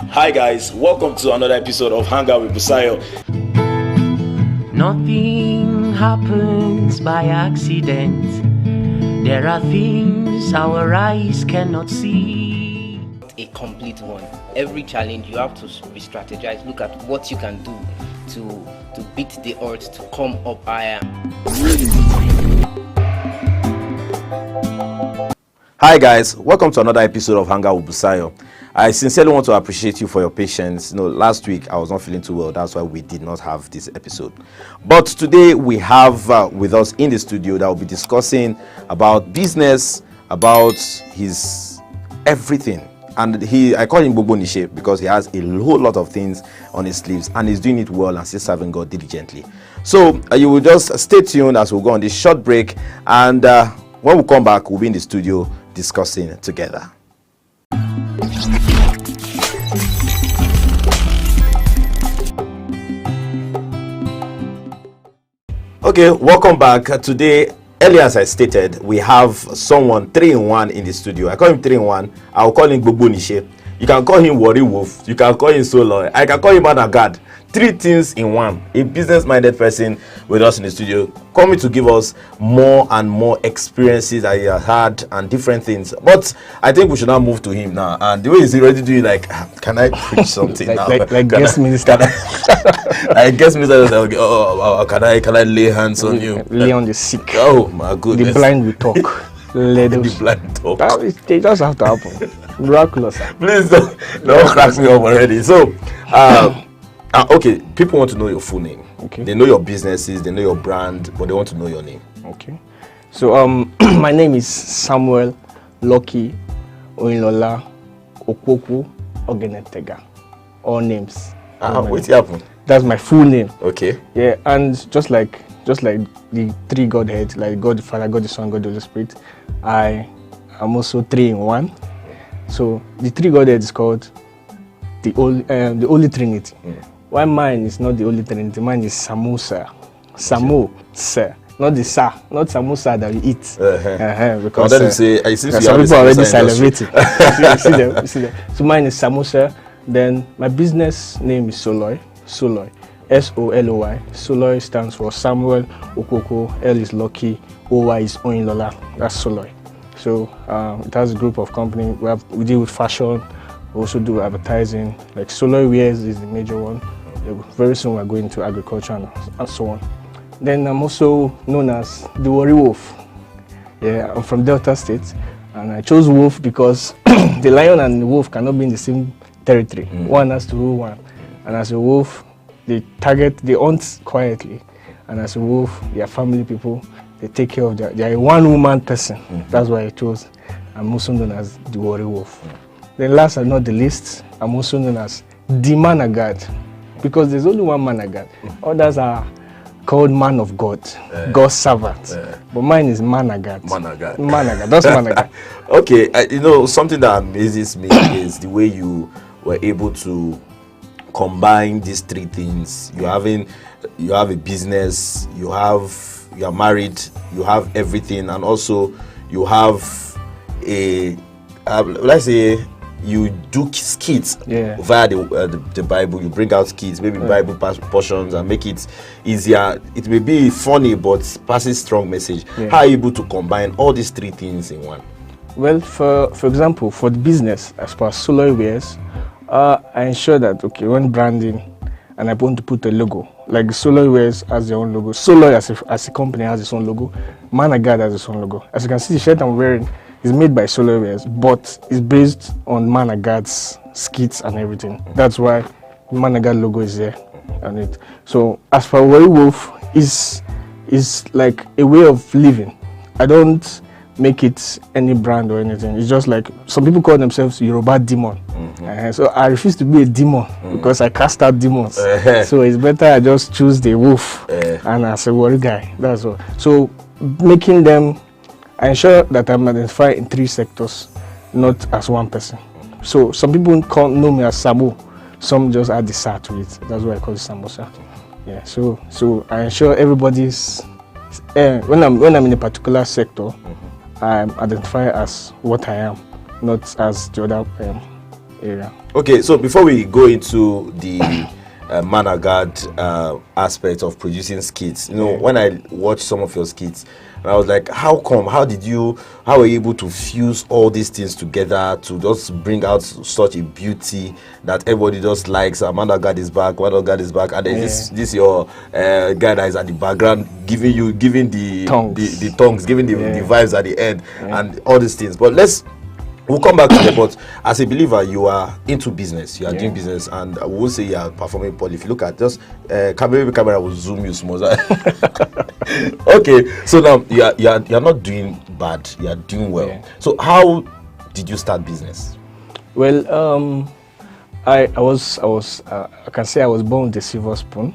Hi guys, welcome to another episode of Hangout with Busayo. Nothing happens by accident. There are things our eyes cannot see. A complete one. Every challenge you have to be strategized. Look at what you can do to beat the odds, to come up higher. Hi guys, welcome to another episode of Hangout with Busayo. I sincerely want to appreciate you for your patience. Last week I was not feeling too well. That's why we did not have this episode. But today we have with us in the studio that will be discussing about business, about his everything. And I call him Bobo Nishe because he has a whole lot of things on his sleeves and he's doing it well and still serving God diligently. So you will just stay tuned as we go on this short break, and when we come back, we'll be in the studio discussing together. Okay, welcome back. Today, earlier as I stated, we have someone 3-in-1 in the studio. I call him 3-in-1. I'll call him Bobo Nishe. You can call him Worry Wolf. You can call him Solo. I can call him Managad. 3 things in one. A business-minded person with us in the studio, coming to give us more and more experiences that he has had and different things. But I think we should now move to him now. And the way he's already doing, like, can I preach something now? Like guest minister. I guess minister. Can I lay hands on you? Lay on the sick. Oh my goodness. The blind will talk. The blind talk. It just have to happen. Miraculous. Please don't crack me up already. So, okay, people want to know your full name. Okay. They know your businesses, they know your brand, but they want to know your name. Okay. So my name is Samuel Lucky Oyinlola Okwoku Ogenetega. All names. What's happened? That's my full name. Okay. Yeah, and just like the 3 Godheads, like God the Father, God the Son, God the Holy Spirit, I am also 3-in-1. So the 3 Godheads is called the Holy Trinity. Why mine is not the Holy Trinity? Mine is Samosa. Samo, sir. Not the sa, not samosa that we eat. Because some people are already salivating. you see them. So mine is samosa. Then my business name is Soloy. Soloy. S-O-L-O-Y. Soloy stands for Samuel Okoko. L is Lucky. O-Y is Oyinlola. That's Soloy. So it has a group of companies. We deal with fashion. We also do advertising. Like Soloy Wears is the major one. Very soon we're going to agriculture and so on. Then I'm also known as the Worry Wolf. Yeah, I'm from Delta State, and I chose wolf because the lion and the wolf cannot be in the same territory. One has to rule one. And as a wolf, they hunt quietly. And as a wolf, they are family people. They take care of they are a one-woman person. That's why I chose. I'm also known as the Worry Wolf. Then last but not the least, I'm also known as the Managad, because there's only one Managad. Others are called man of God, God's servant. But mine is Managad. Managad, that's Managad. Okay, something that amazes me is the way you were able to combine these 3 things. You have a business, you are married, you have everything, and also you have let's say you do skits via the Bible. You bring out skits, maybe Bible portions, and make it easier. It may be funny, but passes strong message. How are you able to combine all these 3 things in one? Well, for example, for the business, as far as Soloy Wears, I ensure that when branding, and I want to put a logo, like Soloy Wears has their own logo. Soloy as a company has its own logo. Managad has its own logo. As you can see, the shirt I'm wearing is made by Soloy Wears, but it's based on Managad's skits and everything. That's why the Managad logo is there on it. So as for Worry Wolf, is like a way of living. I don't make it any brand or anything. It's just like some people call themselves Yoruba demon. So I refuse to be a demon because I cast out demons. So it's better I just choose the wolf and as a worry guy. That's all. So making them, I ensure that I'm identified in 3 sectors. not as one person. So some people know me as Sabo, some just add the Sa to it. That's why I call it Samosa. Yeah. So I ensure everybody's when I'm in a particular sector, I'm identified as what I am, not as the other area. Okay, so before we go into the Managad aspect of producing skits, when I watched some of your skits, and I was like, how come? How were you able to fuse all these things together to just bring out such a beauty that everybody just likes? Managad is back, Managad is back, and then this your guy that is at the background giving the tongues, giving the vibes at the end, and all these things. But we'll come back to that, but as a believer, you are into business. You are doing business, and I will say you are performing poorly. If you look at just camera will zoom you small. Okay, so now you are not doing bad. You are doing well. Yeah. So how did you start business? Well, I can say I was born with a silver spoon,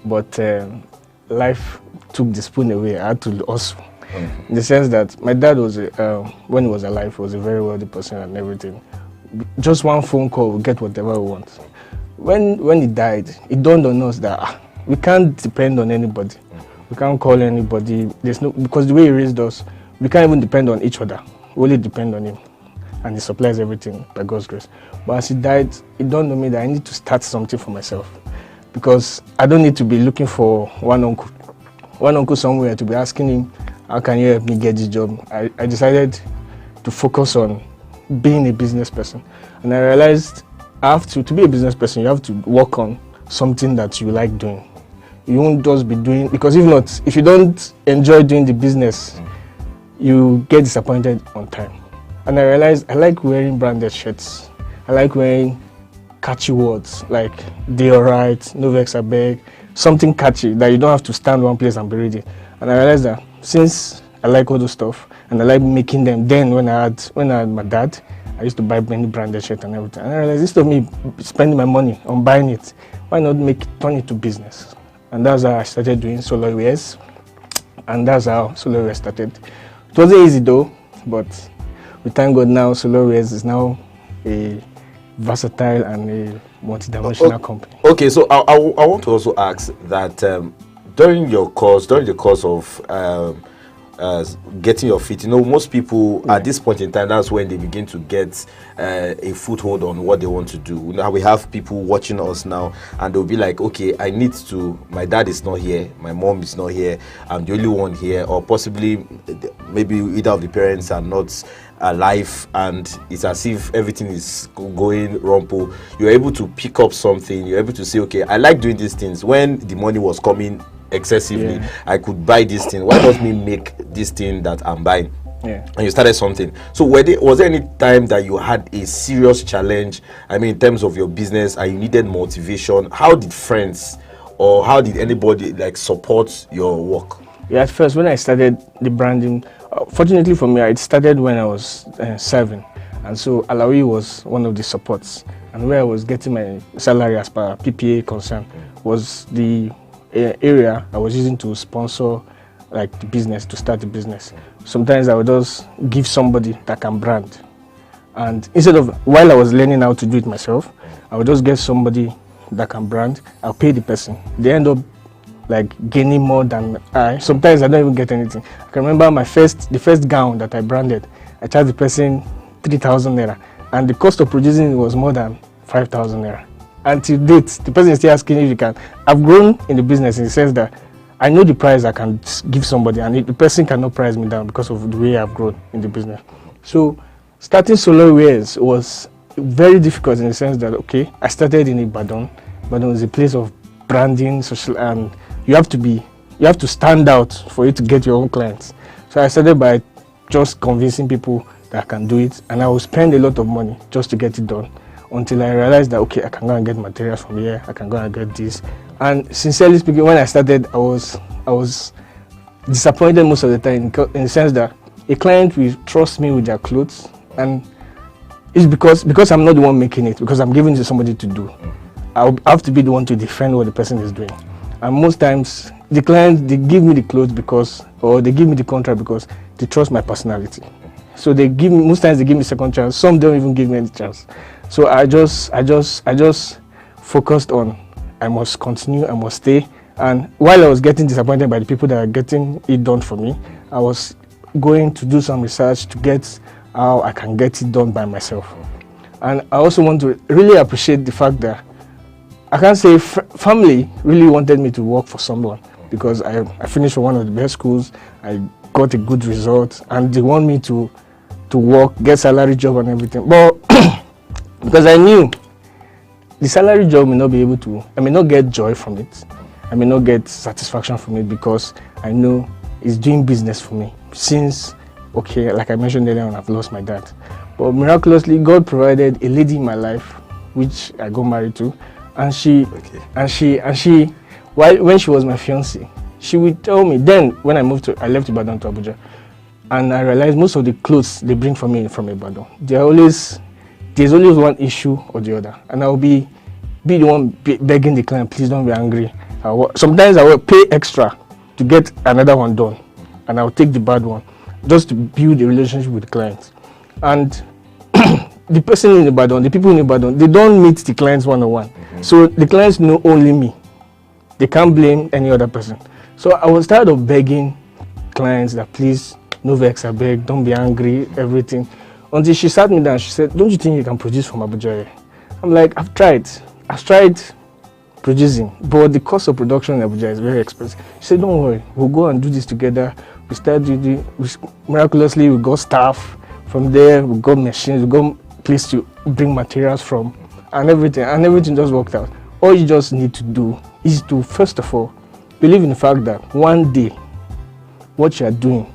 but life took the spoon away. I had to also. In the sense that my dad was, when he was alive, was a very wealthy person and everything. Just one phone call, we get whatever we want. When he died, it dawned on us that we can't depend on anybody. We can't call anybody. Because the way he raised us, we can't even depend on each other. We only depend on him. And he supplies everything by God's grace. But as he died, it dawned on me that I need to start something for myself. Because I don't need to be looking for one uncle somewhere to be asking him, how can you help me get this job? I decided to focus on being a business person. And I realized to be a business person, you have to work on something that you like doing. You won't just be doing, because if you don't enjoy doing the business, you get disappointed on time. And I realized I like wearing branded shirts. I like wearing catchy words like "They alright," "No vex abeg," something catchy that you don't have to stand one place and be reading. And I realized that since I like all those stuff and I like making them, then when I had my dad, I used to buy many branded shirts and everything. And I realized instead of me spending my money on buying it, why not turn it to business? And that's how I started doing solo wears. And that's how solo wears started. It wasn't easy though, but we thank God now solo wears is now a versatile and a multidimensional company. Okay, so I want to also ask that during the course of getting your feet, most people at this point in time, that's when they begin to get a foothold on what they want to do. Now we have people watching us now, and they'll be like, okay, my dad is not here, my mom is not here, I'm the only one here, or possibly maybe either of the parents are not alive, and it's as if everything is going rumple. You're able to pick up something, you're able to say, okay, I like doing these things. When the money was coming excessively, I could buy this thing. Why not me make this thing that I'm buying? And you started something. So was there any time that you had a serious challenge, in terms of your business, and you needed motivation? How did friends or how did anybody support your work? At first when I started the branding, fortunately for me, it started when I was 7, and so Alawi was one of the supports, and where I was getting my salary as per PPA concern was the area I was using to sponsor the business, to start the business. Sometimes I would just give somebody that can brand, and instead of, while I was learning how to do it myself, I would just get somebody that can brand. I'll pay the person. They end up gaining more than I. Sometimes I don't even get anything. I can remember the first gown that I branded, I charged the person 3,000 naira, and the cost of producing it was more than 5,000 naira. Until date, the person is still asking if you can. I've grown in the business in the sense that I know the price I can give somebody, and the person cannot price me down because of the way I've grown in the business. So starting solo wears was very difficult in the sense that, okay, I started in Ibadan. Ibadan is a place of branding, social, and you have to stand out for you to get your own clients. So I started by just convincing people that I can do it, and I will spend a lot of money just to get it done, until I realized that, okay, I can go and get materials from here, I can go and get this. And sincerely speaking, when I started, I was disappointed most of the time in the sense that a client will trust me with their clothes, and it's because I'm not the one making it, because I'm giving it to somebody to do. I have to be the one to defend what the person is doing. And most times, the clients, they give me the clothes or they give me the contract because they trust my personality. So they give me, most times they give me second chance. Some don't even give me any chance. So I just focused on, I must continue, I must stay. And while I was getting disappointed by the people that are getting it done for me, I was going to do some research to get how I can get it done by myself. And I also want to really appreciate the fact that I can't say family really wanted me to work for someone, because I finished one of the best schools, I got a good result, and they want me to work, get salary job and everything. But because I knew the salary job may not be able to, I may not get joy from it, I may not get satisfaction from it, because I know it's doing business for me. Since, okay, like I mentioned earlier on, I've lost my dad. But miraculously, God provided a lady in my life, which I got married to, and when she was my fiancée, she would tell me. Then, when I left Ibadan to Abuja, and I realized most of the clothes they bring for me from Ibadan, there's always one issue or the other, and I'll be the one begging the client, please don't be angry. Sometimes I will pay extra to get another one done, and I'll take the bad one just to build a relationship with the client. And the person in Ibadan, the people in Ibadan, they don't meet the clients one-on-one. So the clients know only me. They can't blame any other person. So I was tired of begging clients that please, no vex, I beg, don't be angry, everything. Until she sat me down, she said, don't you think you can produce from Abuja? I'm like, I've tried producing, but the cost of production in Abuja is very expensive. She said, don't worry, we'll go and do this together. We started miraculously, we got staff. From there, we got machines, we got place to bring materials from, and everything just worked out. All you just need to do is to, first of all, believe in the fact that one day, what you are doing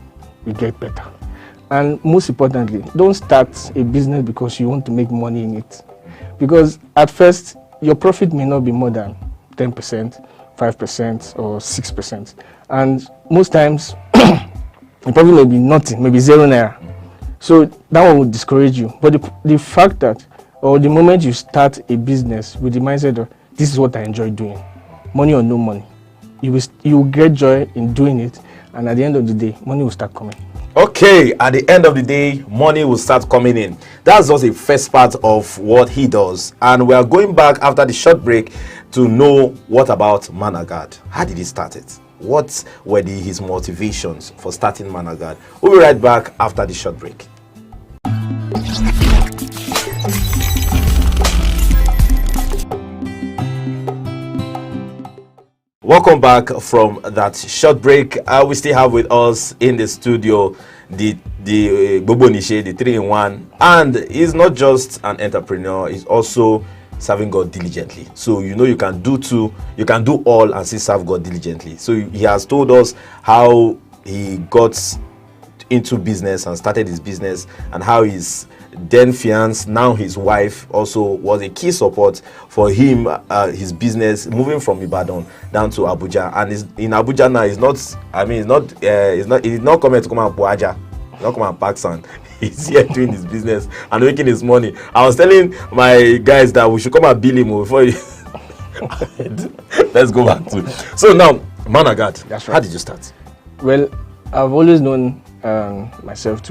will get better. And most importantly, don't start a business because you want to make money in it. Because at first, your profit may not be more than 10%, 5%, or 6%. And most times, the profit may be nothing, maybe 0 naira. So that one would discourage you. But the fact that, or the moment you start a business with the mindset of, this is what I enjoy doing, money or no money, you will get joy in doing it, and at the end of the day, money will start coming. Okay, at the end of the day, money will start coming in. That's just the first part of what he does. And we are going back after the short break to know what about Managad. How did he start it? What were his motivations for starting Managad? We'll be right back after the short break. Welcome back from that short break. We still have with us in the studio the Bobo Nishe, the 3-in-1, and he's not just an entrepreneur, he's also serving God diligently. So you can do all and still serve God diligently. So he has told us how he got into business and started his business, and how his then fiancé, now his wife, also was a key support for him, his business moving from Ibadan down to Abuja. And in Abuja now, he's not coming to come and Buaja, not come and pack sand. He's here doing his business and making his money. I was telling my guys that we should come and bill him before he let's go back to so now Managad. That's right. How did you start? Well, I've always known myself to